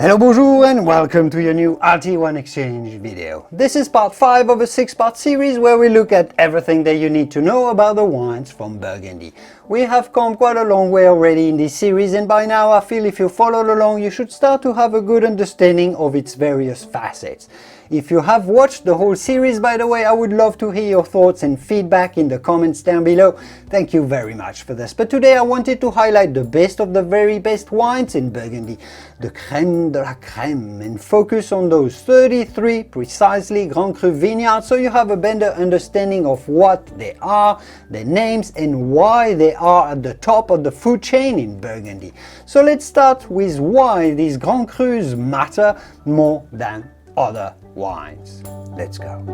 Hello, bonjour, and welcome to your new RT1 Exchange video. This is part 5 of a 6-part series where we look at everything that you need to know about the wines from Burgundy. We have come quite a long way already in this series, and by now I feel if you followed along you should start to have a good understanding of its various facets. If you have watched the whole series, by the way, I would love to hear your thoughts and feedback in the comments down below. Thank you very much for this. But today I wanted to highlight the best of the very best wines in Burgundy, the crème de la crème, and focus on those 33 precisely Grand Cru vineyards so you have a better understanding of what they are, their names, and why they are at the top of the food chain in Burgundy. So let's start with why these Grand Crus matter more than other wines. Let's go.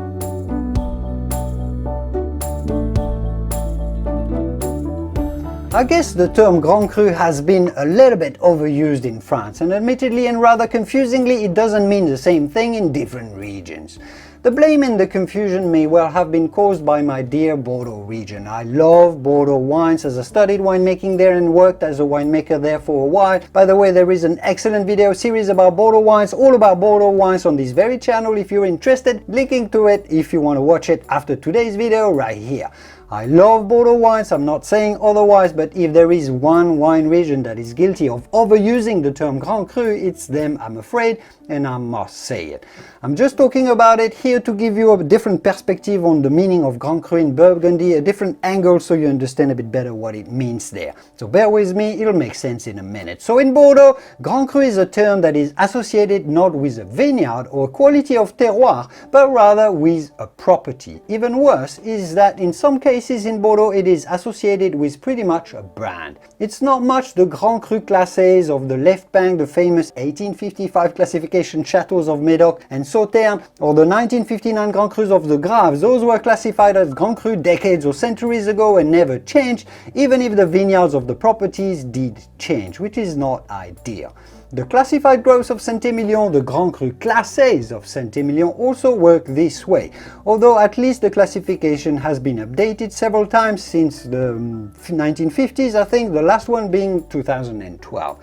I guess the term Grand Cru has been a little bit overused in France, and admittedly and rather confusingly it doesn't mean the same thing in different regions. The blame and the confusion may well have been caused by my dear Bordeaux region. I love Bordeaux wines as I studied winemaking there and worked as a winemaker there for a while. By the way, there is an excellent video series about Bordeaux wines, all about Bordeaux wines on this very channel if you're interested. Linking to it if you want to watch it after today's video right here. I love Bordeaux wines, I'm not saying otherwise, but if there is one wine region that is guilty of overusing the term Grand Cru, it's them, I'm afraid, and I must say it. I'm just talking about it here to give you a different perspective on the meaning of Grand Cru in Burgundy, a different angle so you understand a bit better what it means there. So bear with me, it'll make sense in a minute. So in Bordeaux, Grand Cru is a term that is associated not with a vineyard or a quality of terroir, but rather with a property. Even worse is that in some cases in Bordeaux it is associated with pretty much a brand. It's not much the Grand Cru classes of the left bank, the famous 1855 classification chateaux of Médoc and Sauternes, or the 1959 Grand Crus of the Graves. Those were classified as Grand Cru decades or centuries ago and never changed, even if the vineyards of the properties did change, which is not ideal. The classified growths of Saint-Emilion, the Grand Cru classes of Saint-Emilion also work this way, although at least the classification has been updated several times since the 1950s, I think, the last one being 2012.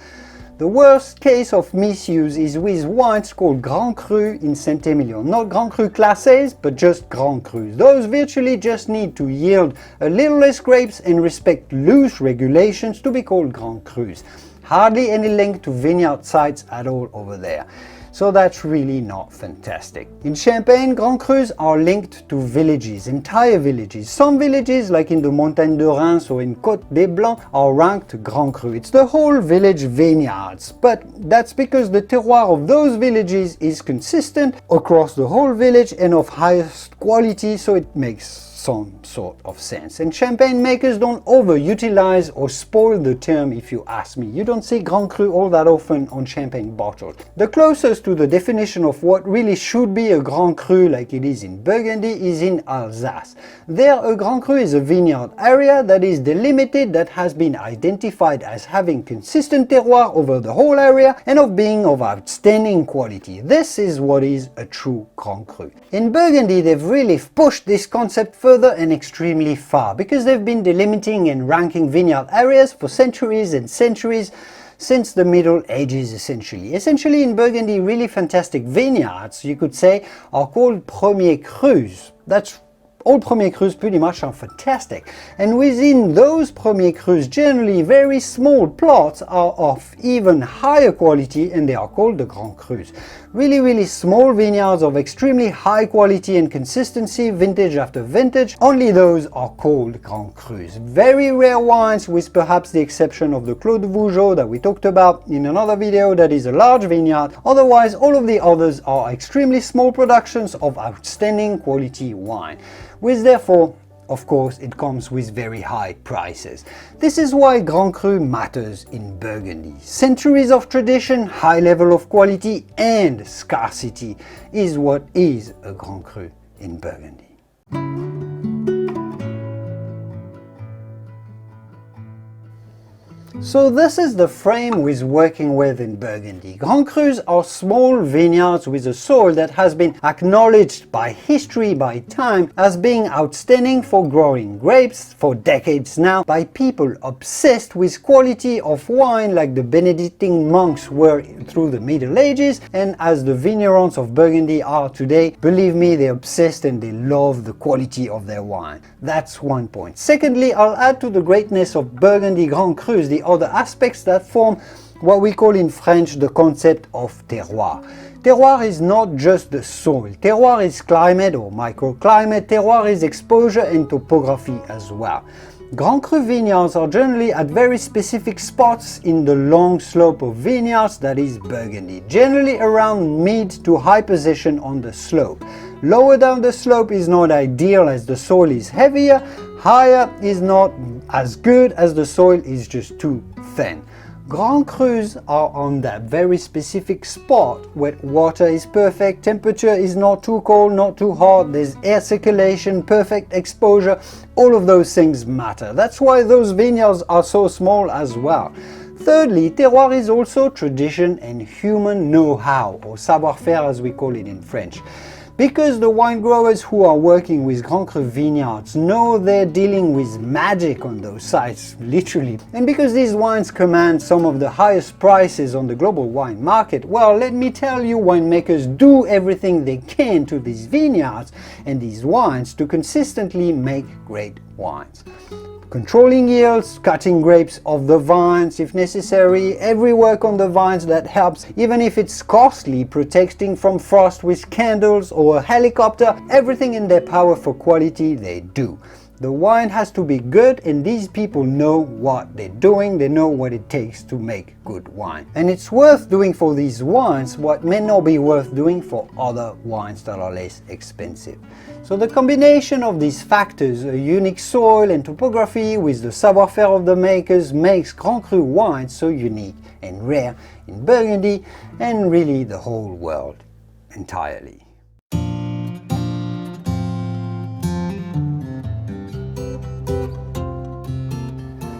The worst case of misuse is with wines called Grand Cru in Saint-Emilion. Not Grand Cru classes, but just Grand Crus. Those virtually just need to yield a little less grapes and respect loose regulations to be called Grand Crus. Hardly any link to vineyard sites at all over there. So that's really not fantastic. In Champagne, Grand Crus are linked to villages, entire villages. Some villages, like in the Montagne de Reims or in Côte des Blancs, are ranked Grand Cru. It's the whole village vineyards, but that's because the terroir of those villages is consistent across the whole village and of highest quality, so it makes some sort of sense. And champagne makers don't overutilize or spoil the term if you ask me. You don't see Grand Cru all that often on champagne bottles. The closest to the definition of what really should be a Grand Cru like it is in Burgundy is in Alsace. There a Grand Cru is a vineyard area that is delimited, that has been identified as having consistent terroir over the whole area and of being of outstanding quality. This is what is a true Grand Cru. In Burgundy they've really pushed this concept further and extremely far, because they've been delimiting and ranking vineyard areas for centuries and centuries, since the Middle Ages essentially. Essentially in Burgundy, really fantastic vineyards, you could say, are called Premier Crus. That's all Premier Crus pretty much are fantastic, and within those Premier Crus generally very small plots are of even higher quality and they are called the Grand Crus. Really small vineyards of extremely high quality and consistency, vintage after vintage, only those are called Grand Crus. Very rare wines, with perhaps the exception of the Clos de Vougeot that we talked about in another video, that is a large vineyard. Otherwise all of the others are extremely small productions of outstanding quality wine, with therefore, of course, it comes with very high prices. This is why Grand Cru matters in Burgundy. Centuries of tradition, high level of quality and scarcity is what is a Grand Cru in Burgundy. So this is the frame we're working with in Burgundy. Grand Crus are small vineyards with a soil that has been acknowledged by history, by time, as being outstanding for growing grapes for decades now by people obsessed with quality of wine like the Benedictine monks were through the Middle Ages, and as the Vineyards of Burgundy are today. Believe me, they're obsessed and they love the quality of their wine. That's one point. Secondly, I'll add to the greatness of Burgundy Grand Crus the other aspects that form what we call in French the concept of terroir. Terroir is not just the soil. Terroir is climate or microclimate. Terroir is exposure and topography as well. Grand Cru vineyards are generally at very specific spots in the long slope of vineyards, that is Burgundy, generally around mid to high position on the slope. Lower down the slope is not ideal as the soil is heavier, higher is not as good as the soil is just too thin. Grand Crus are on that very specific spot where water is perfect, temperature is not too cold, not too hot, there's air circulation, perfect exposure, all of those things matter. That's why those vineyards are so small as well. Thirdly, terroir is also tradition and human know-how, or savoir-faire as we call it in French. Because the wine growers who are working with Grand Cru vineyards know they're dealing with magic on those sites, literally. And because these wines command some of the highest prices on the global wine market, well, let me tell you, winemakers do everything they can to these vineyards and these wines to consistently make great wines. Controlling yields, cutting grapes off the vines if necessary, every work on the vines that helps, even if it's costly, protecting from frost with candles or a helicopter, everything in their power for quality they do. The wine has to be good, and these people know what they're doing, they know what it takes to make good wine. And it's worth doing for these wines what may not be worth doing for other wines that are less expensive. So the combination of these factors, a unique soil and topography with the savoir-faire of the makers, makes Grand Cru wines so unique and rare in Burgundy and really the whole world entirely.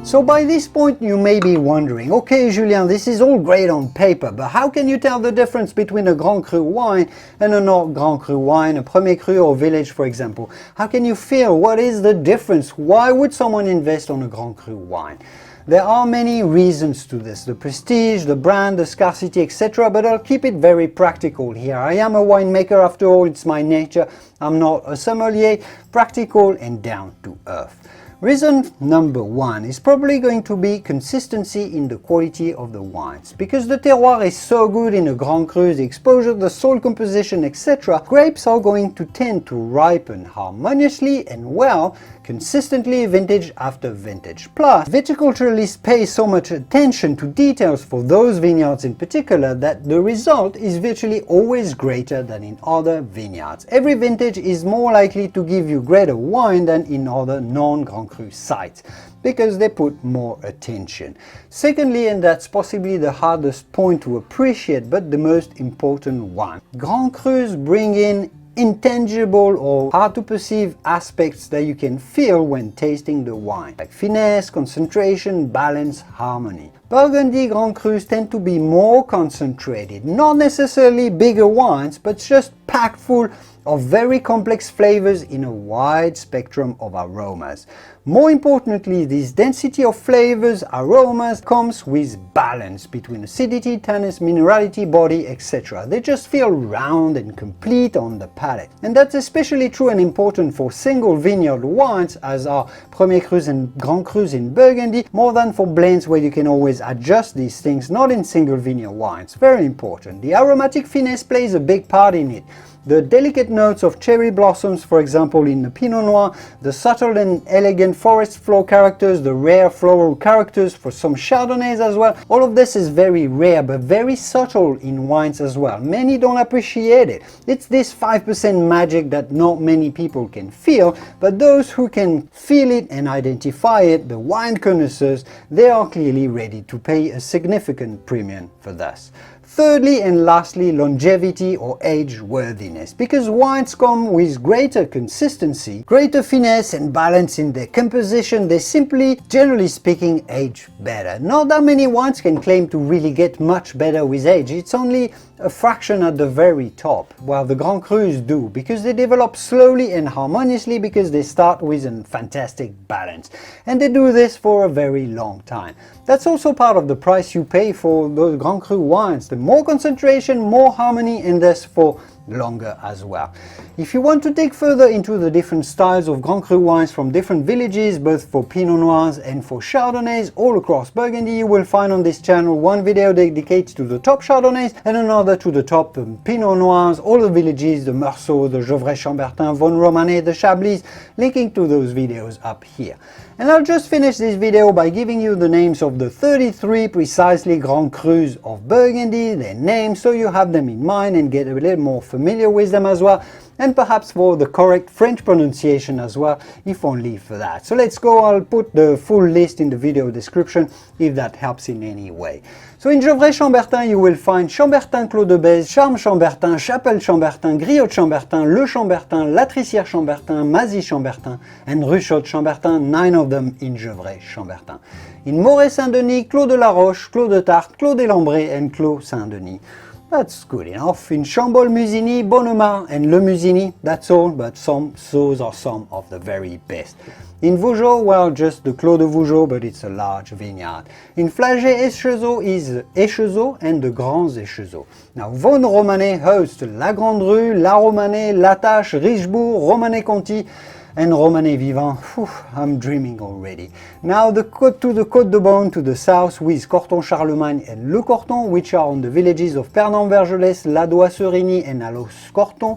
So by this point you may be wondering, okay Julien, this is all great on paper, but how can you tell the difference between a Grand Cru wine and a not Grand Cru wine, a Premier Cru or Village for example? How can you feel? What is the difference? Why would someone invest on a Grand Cru wine? There are many reasons to this, the prestige, the brand, the scarcity, etc. But I'll keep it very practical here. I am a winemaker after all, it's my nature. I'm not a sommelier, practical and down to earth. Reason number one is probably going to be consistency in the quality of the wines. Because the terroir is so good in a Grand Cru, the exposure, the soil composition, etc., grapes are going to tend to ripen harmoniously and well, consistently vintage after vintage. Plus, viticulturalists pay so much attention to details for those vineyards in particular that the result is virtually always greater than in other vineyards. Every vintage is more likely to give you greater wine than in other non-Grand Cru sites, because they put more attention. Secondly, and that's possibly the hardest point to appreciate, but the most important one, Grand Crus bring in intangible or hard to perceive aspects that you can feel when tasting the wine, like finesse, concentration, balance, harmony. Burgundy Grand Crus tend to be more concentrated, not necessarily bigger wines, but just packed full of very complex flavors in a wide spectrum of aromas. More importantly, this density of flavors, aromas, comes with balance between acidity, tannins, minerality, body, etc. They just feel round and complete on the palate. And that's especially true and important for single vineyard wines, as are Premier Crus and Grand Crus in Burgundy, more than for blends where you can always adjust these things, not in single vineyard wines. Very important. The aromatic finesse plays a big part in it. The delicate notes of cherry blossoms, for example, in the Pinot Noir, the subtle and elegant forest floor characters, the rare floral characters for some Chardonnays as well. All of this is very rare, but very subtle in wines as well. Many don't appreciate it. It's this 5% magic that not many people can feel, but those who can feel it and identify it, the wine connoisseurs, they are clearly ready to pay a significant premium for this. Thirdly and lastly, longevity or age worthiness. haziness, because wines come with greater consistency, greater finesse and balance in their composition. They simply, generally speaking, age better. Not that many wines can claim to really get much better with age. It's only a fraction at the very top, while the Grand Crus do, because they develop slowly and harmoniously, because they start with a fantastic balance. And they do this for a very long time. That's also part of the price you pay for those Grand Cru wines. The more concentration, more harmony, and thus for longer as well. If you want to dig further into the different styles of Grand Cru wines from different villages, both for Pinot Noirs and for Chardonnays all across Burgundy, you will find on this channel one video dedicated to the top Chardonnays and another to the top Pinot Noirs, all the villages, the Meursault, the Gevrey Chambertin, Vosne Romanée, the Chablis, linking to those videos up here. And I'll just finish this video by giving you the names of the 33 precisely Grand Crus of Burgundy, their names, so you have them in mind and get a little more familiar with them as well, and perhaps for the correct French pronunciation as well, if only for that. So let's go, I'll put the full list in the video description if that helps in any way. So in Gevrey Chambertin you will find Chambertin Clos de Bèze, Charme Chambertin, Chapelle Chambertin, Griotte Chambertin, Le Chambertin, Latricière Chambertin, Mazy Chambertin, and Ruchotte Chambertin, 9 of them in Gevrey Chambertin. In Moret Saint-Denis, Clos de la Roche, Clos de Tarte, Clos des Lambrets, and Clos Saint-Denis. That's good enough. In Chambol Musigny, Bonnemar, and Le Musigny, that's all, but those are some of the very best. In Vougeot, well, just the Clos de Vougeot, but it's a large vineyard. In Flagey-Echezeaux is Echezeaux and the Grands Echezeaux. Now, Vosne Romanée hosts La Grande Rue, La Romanée, La Tache, Richebourg, Romanée-Conti, and Romanée Vivant. Whew, I'm dreaming already. Now the Côte de Beaune to the south with Corton Charlemagne and Le Corton, which are on the villages of Pernan-Vergelès, Ladois-Serigny and Allos-Corton.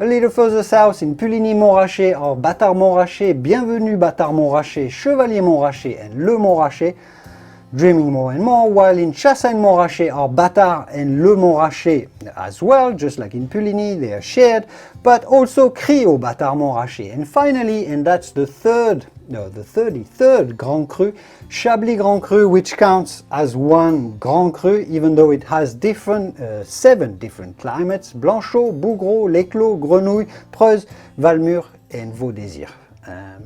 A little further south in Puligny-Montrachet are Bâtard-Montrachet, Bienvenue Bâtard-Montrachet, Chevalier-Montrachet and Le Montrachet. Dreaming more and more, while in Chassagne-Montrachet are Bâtard and Le Montrachet as well, just like in Puligny, they are shared, but also Criot Bâtard-Montrachet. And finally, and that's the 33rd Grand Cru, Chablis Grand Cru, which counts as one Grand Cru, even though it has 7 different climates: Blanchot, Bourgogne, L'Éclos, Grenouille, Preuze, Valmure, and Vaudésir.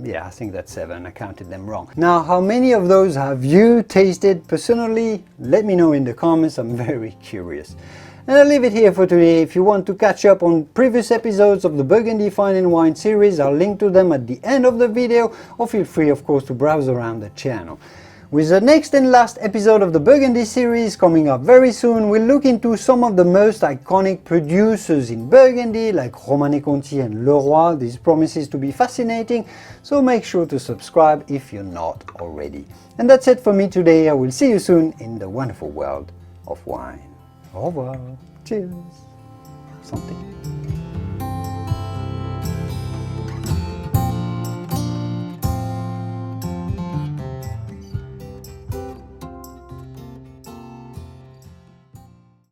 Yeah, I think that's 7, I counted them wrong. Now, how many of those have you tasted personally? Let me know in the comments, I'm very curious. And I'll leave it here for today. If you want to catch up on previous episodes of the Burgundy Fine and Wine series, I'll link to them at the end of the video, or feel free, of course, to browse around the channel. With the next and last episode of the Burgundy series coming up very soon, we'll look into some of the most iconic producers in Burgundy, like Romanée-Conti and Leroy. This promises to be fascinating, so make sure to subscribe if you're not already. And that's it for me today. I will see you soon in the wonderful world of wine. Au revoir. Cheers. Santé.